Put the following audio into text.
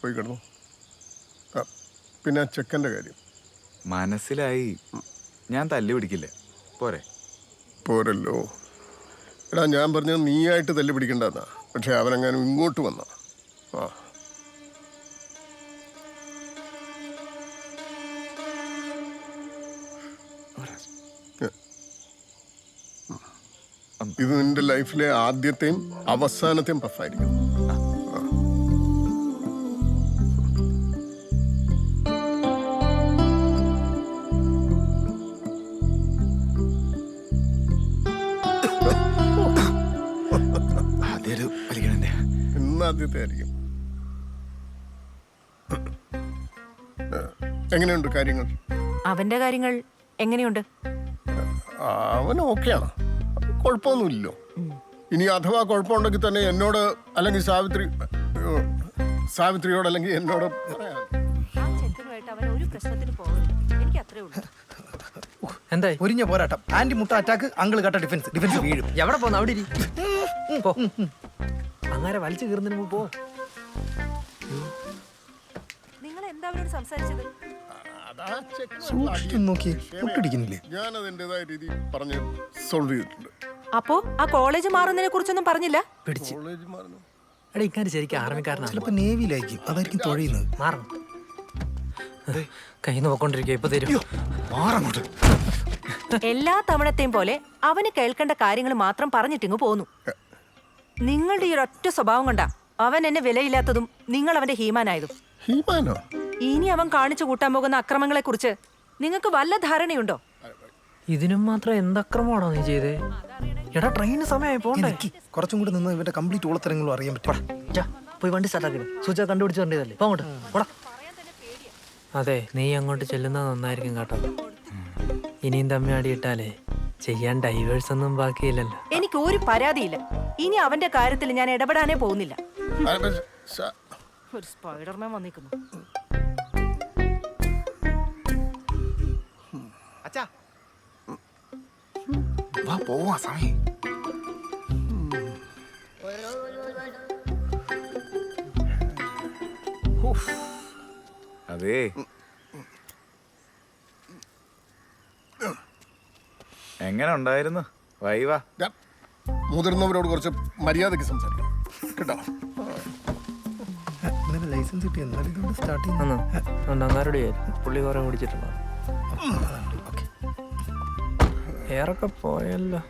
പോയി കിടന്നു. പിന്നെ ആ ചെക്കൻ്റെ കാര്യം മനസ്സിലായി. ഞാൻ തല്ലി പിടിക്കില്ല. പോരെ? പോരല്ലോ. എടാ ഞാൻ പറഞ്ഞത് നീയായിട്ട് തല്ലി പിടിക്കണ്ടെന്നാ. പക്ഷെ അവനെങ്ങാനും ഇങ്ങോട്ട് വന്ന ഇത് നിന്റെ ലൈഫിലെ ആദ്യത്തെയും അവസാനത്തെയും പഫായിരിക്കും. ഇന്നാദ്യത്തെ ആയിരിക്കും. എങ്ങനെയുണ്ട് കാര്യങ്ങൾ? അവന്റെ കാര്യങ്ങൾ എങ്ങനെയുണ്ട്? അവൻ ഓക്കെയാണ്, കുഴപ്പമൊന്നുമില്ലല്ലോ. ഇനി അഥവാ കുഴപ്പമുണ്ടെങ്കിൽ തന്നെ എന്നോട് അല്ലെങ്കിൽ സാവിത്രിയോട് അല്ലെങ്കിൽ എന്നോട് എന്തായി ഒരിഞ്ഞ പോരാട്ടം. ആന്റി മുട്ട അറ്റാക്ക്, അങ്കിൾ കട്ട ഡിഫൻസ്. ഡിഫൻസ് വീഴും. എവിടെ പോന്ന? അവിടെ അങ്ങനെ വലിച്ചു കീറുന്നതിന് മുമ്പ് പോ. നിങ്ങൾ എന്താ അവരോട് സംസാരിച്ചത്? ഞാൻ അതിൻ്റെതായ രീതി പറഞ്ഞ് സോൾവ് ചെയ്തിട്ടുണ്ട്. അപ്പോ ആ കോളേജ് മാറുന്നതിനെ കുറിച്ചൊന്നും പറഞ്ഞില്ല? കോളേജ് മാറുന്നു. എടാ ഇക്കാര് ശരിക്കും ആർമിക്കാരനാണ്. ചിലപ്പോ നേവിയിലായിരിക്കും, അതായിരിക്കും തൊഴിയുന്നത്. മാറണം. കയ്യിൽ നിന്ന് പോയിക്കൊണ്ടിരിക്കുക. ഇപ്പൊ തരും. എല്ലാ തവണത്തെയും പോലെ അവന് കേൾക്കേണ്ട കാര്യങ്ങൾ മാത്രം പറഞ്ഞിട്ടിങ്ങ് പോന്നു. നിങ്ങളുടെ ഈ ഒരൊറ്റ സ്വഭാവം കൊണ്ടാ അവൻ എന്നെ വിലയില്ലാത്തതും നിങ്ങൾ അവന്റെ ഹീമാനായതും. ഇനി അവൻ കാണിച്ചു കൂട്ടാൻ പോകുന്ന അക്രമങ്ങളെ കുറിച്ച് നിങ്ങൾക്ക് വല്ല ധാരണയുണ്ടോ? ഇതിനും മാത്രം എന്തക്രമമാണോ നീ ചെയ്തേ? എടാ ട്രെയിന് സമയമായി പോണ്ടേ? കുറച്ചും കൂടി നിന്ന് ഇവന്റെ കംപ്ലീറ്റ് ഉളത്തരങ്ങളും അറിയാൻ പറ്റും. പോയി വണ്ടി സ്റ്റാർട്ടാക്കി സൂച കണ്ടുപിടിച്ച് വണ്ടിയതല്ലേ. പോങ്ങോട്ട് പോടാ. അതെ, നീ അങ്ങോട്ട് ചെല്ലുന്നത് നന്നായിരിക്കും കേട്ടോ. ഇനിയും തമ്മിയാടിയിട്ടാലേ ചെയ്യാൻ ഡൈവേഴ്സ് ഒന്നും ബാക്കിയില്ലല്ലോ. എനിക്ക് ഒരു പരാതിയില്ല. ഇനി അവന്റെ കാര്യത്തിൽ ഞാൻ ഇടപെടാനേ പോകുന്നില്ല. ഒരു സ്പൈഡർമാൻ വന്നിരിക്കുന്നു. പോവാ സമയം. അതേ, എങ്ങനെ ഉണ്ടായിരുന്നു വൈവ? മുതിർന്നവരോട് കുറച്ച് മര്യാദയ്ക്ക് സംസാരിക്കണം കേട്ടോ. ലൈസൻസ് കിട്ടി എന്നാലും ഇതുകൊണ്ട് സ്റ്റാർട്ട് ചെയ്യുന്നു. അങ്ങാരോട് പുള്ളി കുറെ ഓടിച്ചിട്ടുണ്ടോ? എയറൊക്കെ പോയല്ലോ.